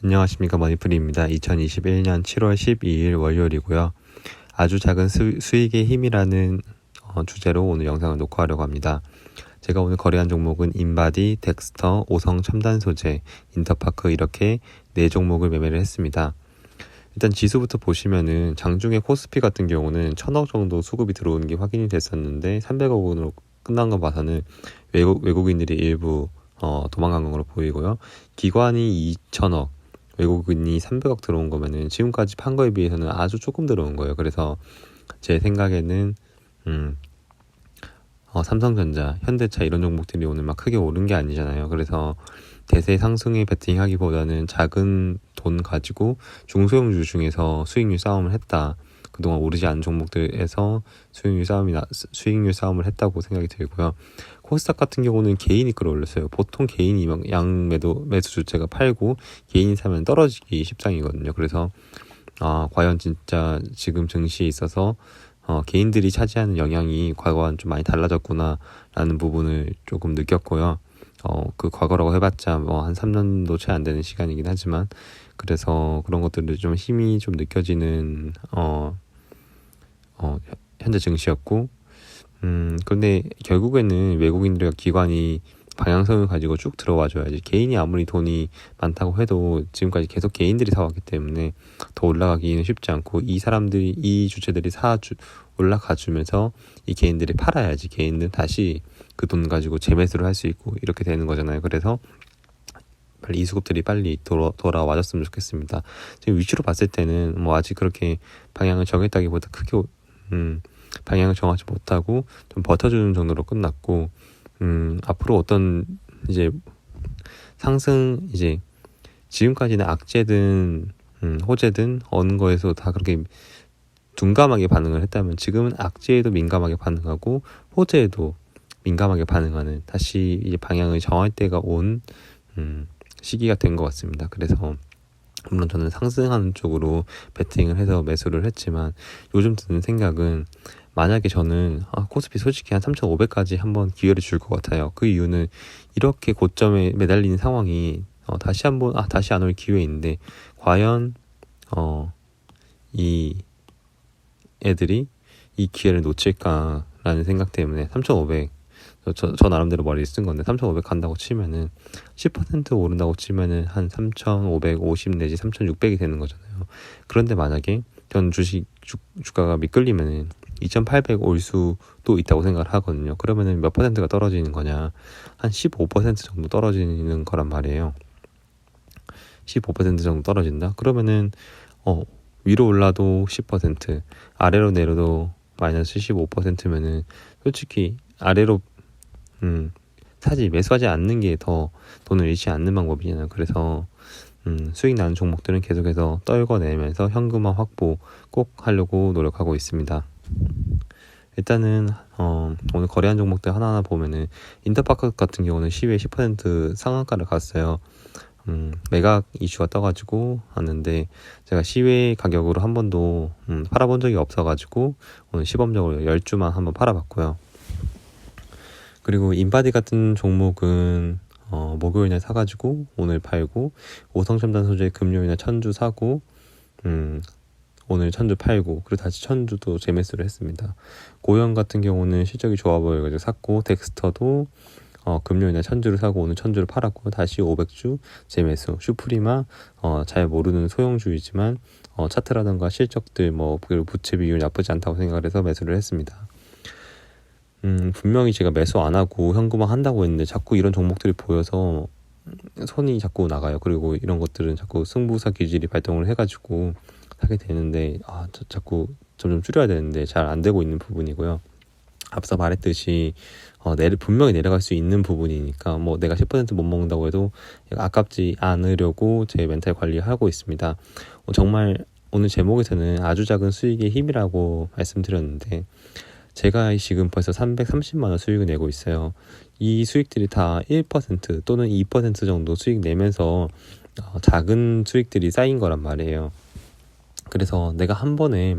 안녕하십니까, 머니프리입니다. 2021년 7월 12일 월요일이고요. 아주 작은 수익의 힘이라는 주제로 오늘 영상을 녹화하려고 합니다. 제가 오늘 거래한 종목은 인바디, 덱스터, 오성 첨단 소재, 인터파크 이렇게 4종목을 매매를 했습니다. 일단 지수부터 보시면은 장중에 코스피 같은 경우는 1000억 정도 수급이 들어오는 게 확인이 됐었는데 300억 원으로 끝난 거 봐서는 외국인들이 일부 도망간 걸로 보이고요. 기관이 2000억, 외국인이 300억 들어온 거면은 지금까지 판 거에 비해서는 아주 조금 들어온 거예요. 그래서 제 생각에는 삼성전자, 현대차 이런 종목들이 오늘 막 크게 오른 게 아니잖아요. 그래서 대세 상승에 베팅하기보다는 작은 돈 가지고 중소형주 중에서 수익률 싸움을 했다. 그동안 오르지 않은 종목들에서 수익률 싸움을 했다고 생각이 들고요. 코스닥 같은 경우는 개인이 끌어올렸어요. 보통 개인이 매수 주체가 팔고 개인이 사면 떨어지기 십상이거든요. 그래서 과연 진짜 지금 증시에 있어서 개인들이 차지하는 영향이 과거와는 좀 많이 달라졌구나라는 부분을 조금 느꼈고요. 그 과거라고 해봤자 한 3년도 채 안 되는 시간이긴 하지만 그래서 그런 것들을 좀 힘이 좀 느껴지는 현재 증시였고 근데 결국에는 외국인들과 기관이 방향성을 가지고 쭉 들어와줘야지. 개인이 아무리 돈이 많다고 해도 지금까지 계속 개인들이 사왔기 때문에 더 올라가기는 쉽지 않고 이 주체들이 올라가 주면서 이 개인들이 팔아야지 개인들 다시 그 돈 가지고 재매수를 할 수 있고 이렇게 되는 거잖아요. 그래서 빨리 이 수급들이 빨리 돌아와줬으면 좋겠습니다. 지금 위치로 봤을 때는 뭐 아직 그렇게 방향을 정했다기보다 크게 방향을 정하지 못하고 좀 버텨주는 정도로 끝났고 앞으로 어떤 이제 상승 지금까지는 악재든 호재든 어느 거에서 다 그렇게 둔감하게 반응을 했다면 지금은 악재에도 민감하게 반응하고 호재에도 민감하게 반응하는 다시 이제 방향을 정할 때가 온 시기가 된 것 같습니다. 그래서 물론 저는 상승하는 쪽으로 베팅을 해서 매수를 했지만 요즘 드는 생각은 만약에 저는 코스피 솔직히 한 3,500까지 한번 기회를 줄 것 같아요. 그 이유는 이렇게 고점에 매달리는 상황이 다시 안 올 기회인데 과연 이 애들이 이 기회를 놓칠까라는 생각 때문에 3,500 저 나름대로 머리를 쓴 건데 3,500 간다고 치면은 10% 오른다고 치면은 한 3,550 내지 3,600이 되는 거잖아요. 그런데 만약에 전 주가가 미끌리면은 2,800 올 수도 있다고 생각을 하거든요. 그러면은 몇 퍼센트가 떨어지는 거냐? 한 15% 정도 떨어지는 거란 말이에요. 15% 정도 떨어진다? 그러면은 위로 올라도 10%, 아래로 내려도 마이너스 15%면은 솔직히 아래로 매수하지 않는 게 더 돈을 잃지 않는 방법이잖아요. 그래서 수익 나는 종목들은 계속해서 떨궈내면서 현금화 확보 꼭 하려고 노력하고 있습니다. 일단은 오늘 거래한 종목들 하나하나 보면은 인터파크 같은 경우는 시외 10% 상한가를 갔어요. 매각 이슈가 떠가지고 왔는데 제가 시외 가격으로 한 번도 팔아본 적이 없어가지고 오늘 시범적으로 10주만 한번 팔아봤고요. 그리고 인바디 같은 종목은 목요일날 사가지고 오늘 팔고 오성첨단 소재 금요일날 1000주 사고 오늘 1000주 팔고 그리고 다시 1000주도 재매수를 했습니다. 고영 같은 경우는 실적이 좋아 보여가지고 샀고 덱스터도 금요일날 1000주를 사고 오늘 1000주를 팔았고 다시 500주 재매수. 슈프리마 잘 모르는 소형주이지만 차트라던가 실적들 그리고 부채 비율 나쁘지 않다고 생각을 해서 매수를 했습니다. 분명히 제가 매수 안 하고 현금화 한다고 했는데 자꾸 이런 종목들이 보여서 손이 자꾸 나가요. 그리고 이런 것들은 자꾸 승부사 기질이 발동을 해가지고 하게 되는데 자꾸 점점 줄여야 되는데 잘 안 되고 있는 부분이고요. 앞서 말했듯이 분명히 내려갈 수 있는 부분이니까 내가 10% 못 먹는다고 해도 아깝지 않으려고 제 멘탈 관리하고 있습니다. 정말 오늘 제목에서는 아주 작은 수익의 힘이라고 말씀드렸는데 제가 지금 벌써 330만 원 수익을 내고 있어요. 이 수익들이 다 1% 또는 2% 정도 수익 내면서 작은 수익들이 쌓인 거란 말이에요. 그래서 내가 한 번에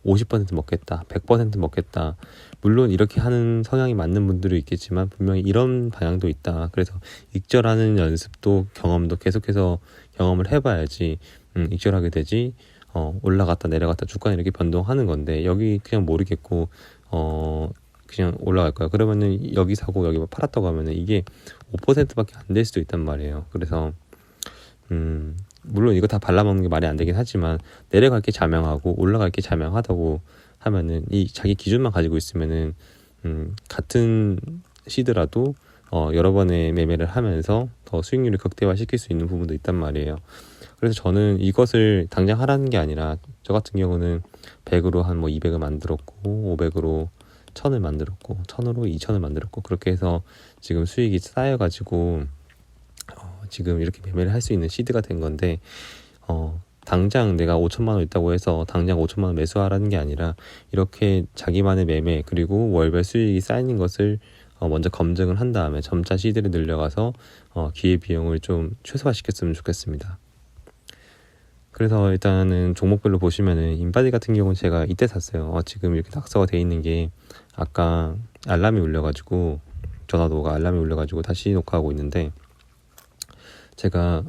50% 먹겠다, 100% 먹겠다. 물론 이렇게 하는 성향이 맞는 분들도 있겠지만 분명히 이런 방향도 있다. 그래서 익절하는 연습도 경험도 계속해서 경험을 해봐야지 익절하게 되지. 올라갔다 내려갔다 주가는 이렇게 변동하는 건데 여기 그냥 모르겠고 그냥 올라갈 거야. 그러면은 여기 사고 여기 팔았다고 하면은 이게 5%밖에 안 될 수도 있단 말이에요. 그래서 물론 이거 다 발라먹는 게 말이 안 되긴 하지만 내려갈 게 자명하고 올라갈 게 자명하다고 하면은 이 자기 기준만 가지고 있으면은 같은 시드라도 여러 번의 매매를 하면서 더 수익률을 극대화시킬 수 있는 부분도 있단 말이에요. 그래서 저는 이것을 당장 하라는 게 아니라 저 같은 경우는 100으로 한 뭐 200을 만들었고 500으로 1000을 만들었고 1000으로 2000을 만들었고 그렇게 해서 지금 수익이 쌓여가지고 지금 이렇게 매매를 할 수 있는 시드가 된 건데 당장 내가 5천만 원 있다고 해서 당장 5천만 원 매수하라는 게 아니라 이렇게 자기만의 매매 그리고 월별 수익이 쌓이는 것을 먼저 검증을 한 다음에 점차 시드를 늘려가서 기회비용을 좀 최소화시켰으면 좋겠습니다. 그래서 일단은 종목별로 보시면은 인바디 같은 경우는 제가 이때 샀어요. 지금 이렇게 낙서가 돼 있는 게 아까 알람이 울려가지고 전화도가 알람이 울려가지고 다시 녹화하고 있는데 제가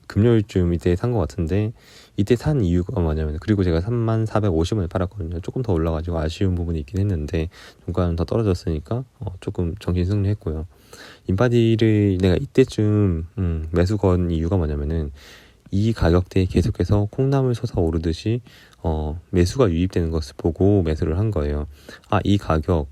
금요일쯤 이때 산 것 같은데 이때 산 이유가 뭐냐면 그리고 제가 3450원에 팔았거든요. 조금 더 올라가지고 아쉬운 부분이 있긴 했는데 종가는 더 떨어졌으니까 조금 정신 승리했고요. 인바디를 내가 이때쯤 매수 건 이유가 뭐냐면은 이 가격대에 계속해서 콩나물 솟아오르듯이 매수가 유입되는 것을 보고 매수를 한 거예요. 이 가격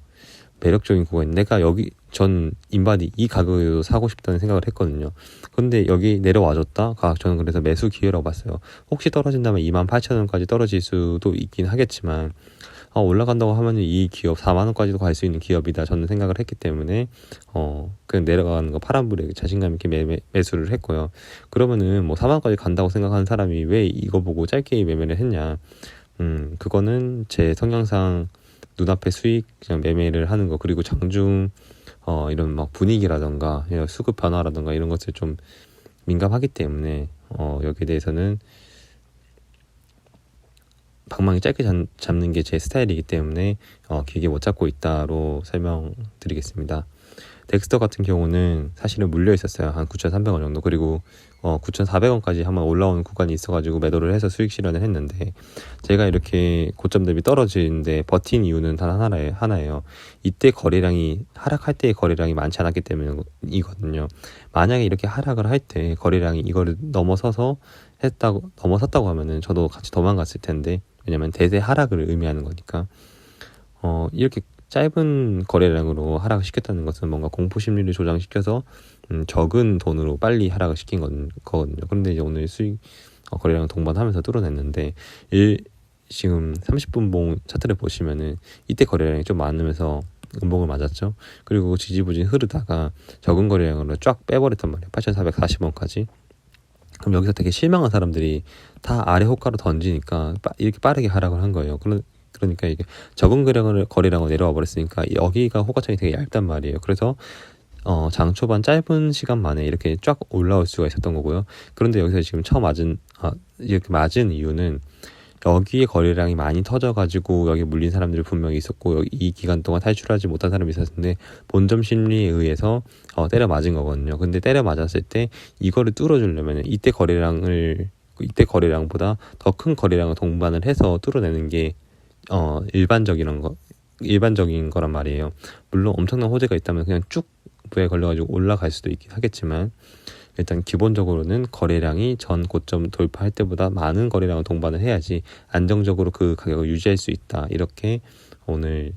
매력적인 구간 내가 여기 전 인바디 이 가격에도 사고 싶다는 생각을 했거든요. 근데 여기 내려와줬다? 저는 그래서 매수 기회라고 봤어요. 혹시 떨어진다면 28,000원까지 떨어질 수도 있긴 하겠지만 올라간다고 하면 이 기업 4만원까지도 갈 수 있는 기업이다 저는 생각을 했기 때문에 그냥 내려가는 거 파란불에 자신감 있게 매수를 했고요. 그러면은 뭐 4만원까지 간다고 생각하는 사람이 왜 이거 보고 짧게 매매를 했냐. 그거는 제 성향상 눈앞에 수익 그냥 매매를 하는 거 그리고 장중 이런 막 분위기라던가 이런 수급 변화라던가 이런 것을 좀 민감하기 때문에 여기에 대해서는 방망이 짧게 잡는 게 제 스타일이기 때문에 길게 못 잡고 있다로 설명드리겠습니다. 덱스터 같은 경우는 사실은 물려 있었어요. 한 9,300원 정도. 그리고 9,400원까지 한번 올라오는 구간이 있어가지고 매도를 해서 수익 실현을 했는데 제가 이렇게 고점 대비 떨어지는데 버틴 이유는 단 하나예요. 이때 거래량이 하락할 때의 거래량이 많지 않았기 때문이거든요. 만약에 이렇게 하락을 할 때 거래량이 이거를 넘어섰다고 하면은 저도 같이 도망갔을 텐데 왜냐면 대세 하락을 의미하는 거니까 이렇게 짧은 거래량으로 하락을 시켰다는 것은 뭔가 공포 심리를 조장시켜서 적은 돈으로 빨리 하락을 시킨 거거든요. 그런데 이제 오늘 수익 거래량 동반하면서 뚫어냈는데 지금 30분봉 차트를 보시면은 이때 거래량이 좀 많으면서 음봉을 맞았죠. 그리고 지지부진 흐르다가 적은 거래량으로 쫙 빼버렸단 말이에요. 8,440원까지. 그럼 여기서 되게 실망한 사람들이 다 아래 호가로 던지니까 이렇게 빠르게 하락을 한 거예요. 그러니까 이게 적은 거래량으로 내려와 버렸으니까 여기가 호가창이 되게 얇단 말이에요. 그래서 장 초반 짧은 시간 만에 이렇게 쫙 올라올 수가 있었던 거고요. 그런데 여기서 지금 이렇게 맞은 이유는 여기에 거래량이 많이 터져가지고 여기 물린 사람들이 분명히 있었고 이 기간 동안 탈출하지 못한 사람이 있었는데 본점 심리에 의해서 때려 맞은 거거든요. 근데 때려 맞았을 때 이거를 뚫어주려면 이때 거래량보다 더 큰 거래량을 동반을 해서 뚫어내는 게 일반적인 거란 말이에요. 물론 엄청난 호재가 있다면 그냥 쭉 부에 걸려가지고 올라갈 수도 있긴 하겠지만 일단 기본적으로는 거래량이 전 고점 돌파할 때보다 많은 거래량을 동반을 해야지 안정적으로 그 가격을 유지할 수 있다. 이렇게 오늘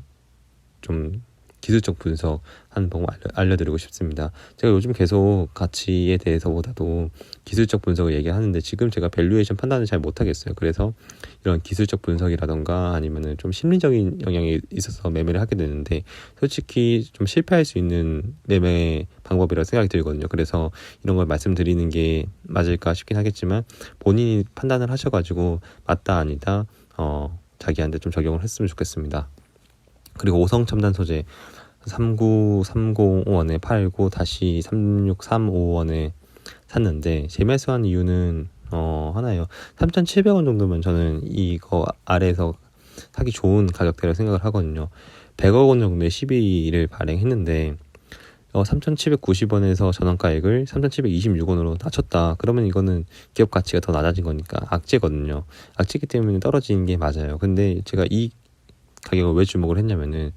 좀 기술적 분석 하는 방법 알려드리고 싶습니다. 제가 요즘 계속 가치에 대해서보다도 기술적 분석을 얘기하는데 지금 제가 밸류에이션 판단을 잘 못하겠어요. 그래서 이런 기술적 분석이라던가 아니면은 좀 심리적인 영향이 있어서 매매를 하게 되는데 솔직히 좀 실패할 수 있는 매매 방법이라고 생각이 들거든요. 그래서 이런 걸 말씀드리는 게 맞을까 싶긴 하겠지만 본인이 판단을 하셔가지고 맞다 아니다 자기한테 좀 적용을 했으면 좋겠습니다. 그리고 오성첨단 소재 39305원에 팔고 다시 3635원에 샀는데 재매수한 이유는 하나예요. 3,700원 정도면 저는 이거 아래에서 사기 좋은 가격대라고 생각을 하거든요. 100억 원 정도의 시비를 발행했는데 3,790원에서 전환가액을 3,726원으로 낮췄다. 그러면 이거는 기업 가치가 더 낮아진 거니까 악재거든요. 악재이기 때문에 떨어지는 게 맞아요. 근데 제가 이 가격을 왜 주목을 했냐면은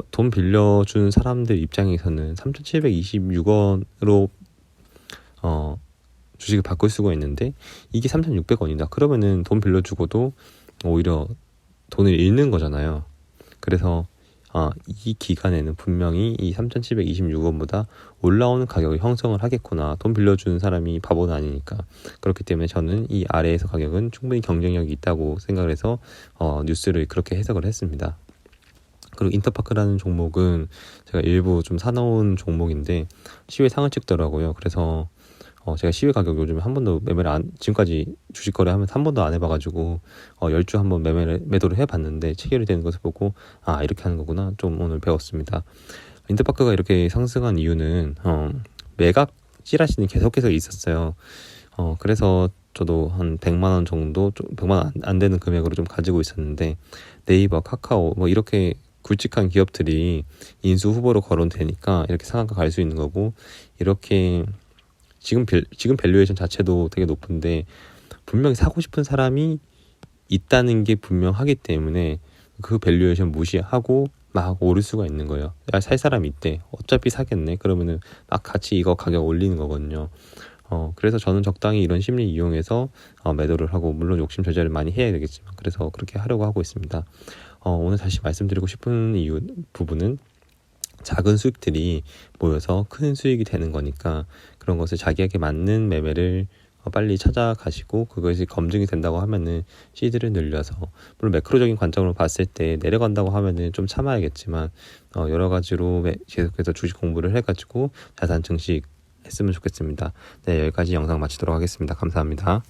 돈 빌려준 사람들 입장에서는 3,726원으로 주식을 바꿀 수가 있는데 이게 3,600원이다. 그러면은 돈 빌려주고도 오히려 돈을 잃는 거잖아요. 그래서 이 기간에는 분명히 이 3,726원보다 올라오는 가격을 형성을 하겠구나. 돈 빌려주는 사람이 바보는 아니니까. 그렇기 때문에 저는 이 아래에서 가격은 충분히 경쟁력이 있다고 생각을 해서 뉴스를 그렇게 해석을 했습니다. 그리고 인터파크라는 종목은 제가 일부 좀 사놓은 종목인데 시외 상을 찍더라고요. 그래서 제가 시외 가격 요즘에 한 번도 지금까지 주식 거래하면서 한 번도 안 해봐가지고 10주 한번 매도를 해봤는데 체결이 되는 것을 보고 이렇게 하는 거구나 좀 오늘 배웠습니다. 인터파크가 이렇게 상승한 이유는 매각 찌라시는 계속해서 있었어요. 그래서 저도 한 100만 원 정도, 100만 원 안 되는 금액으로 좀 가지고 있었는데 네이버, 카카오 뭐 이렇게 굵직한 기업들이 인수 후보로 거론되니까 이렇게 상한가 갈 수 있는 거고, 이렇게 지금 밸류에이션 자체도 되게 높은데 분명히 사고 싶은 사람이 있다는 게 분명하기 때문에 그 밸류에이션 무시하고 막 오를 수가 있는 거예요. 살 사람이 있대. 어차피 사겠네. 그러면은 막 같이 이거 가격 올리는 거거든요. 그래서 저는 적당히 이런 심리 이용해서 매도를 하고, 물론 욕심 조절을 많이 해야 되겠지만 그래서 그렇게 하려고 하고 있습니다. 오늘 다시 말씀드리고 싶은 부분은 작은 수익들이 모여서 큰 수익이 되는 거니까 그런 것을 자기에게 맞는 매매를 빨리 찾아가시고, 그것이 검증이 된다고 하면은 시드를 늘려서, 물론 매크로적인 관점으로 봤을 때 내려간다고 하면은 좀 참아야겠지만 여러 가지로 계속해서 주식 공부를 해가지고 자산 증식 했으면 좋겠습니다. 네, 여기까지 영상 마치도록 하겠습니다. 감사합니다.